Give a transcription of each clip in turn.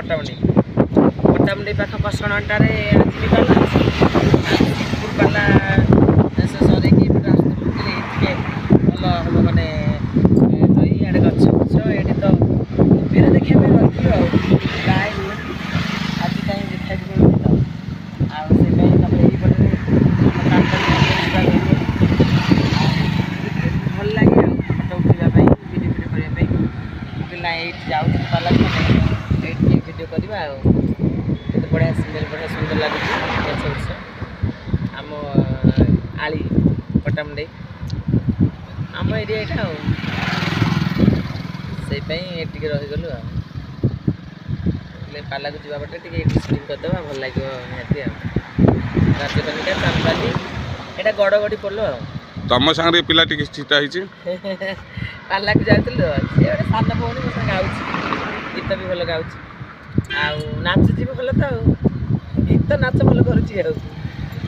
पट्टामुंडी पाख पसणटार पाला सर भल हम मैंने इे गच गुछ ये तो मुझे देखा रही गाय आज कहीं देखा मिलूनी तो आईपटे भल लगे फटो उठाई भिडियो करने ना ये जाऊँ पाला ये भिडियो करवा बढ़िया सिंगल बढ़िया सुंदर लगुच गछ गुछ आम आली पट्टामुंडी आम एरिया यहाँ से रहीगलु पाला को जावा पटे शूटिंग करदे भल लगे निहती राजकनिका चांदबाली यहाँ गड़गड़ी पड़ल तुम सांगे पिला चिटा पाला को जाऊँ सी गोटे सान भौणी मो गाँव गीत भी भल गाँव नाचुची भी भल तो गीत नाच भल करुच्ची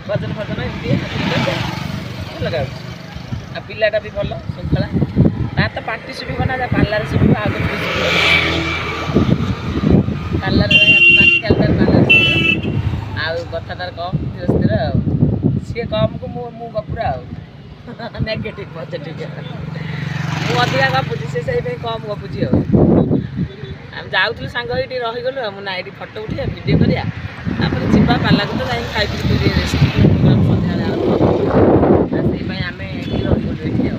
भजन फजन एमती भल गाँव पिलाटा भी भल श्रृंखला ना तो पार्टी शुभ ना पार्लर शुभ आगे पार्लर पार्टी पार्लर कथाटार कम स्थिर स्थिर सी कम को मु गपुरा नेगेटिव पॉजिटिव मु अधिका गपुची से कम गपुची आम जाऊँ सांग ये रहीगलु मुझे ये फटो उठा भिडियो करा जीवा पाला को तो जाए खाई पी रेस्ट प्रोग्राम सन्ध्या आम रहीगलु ये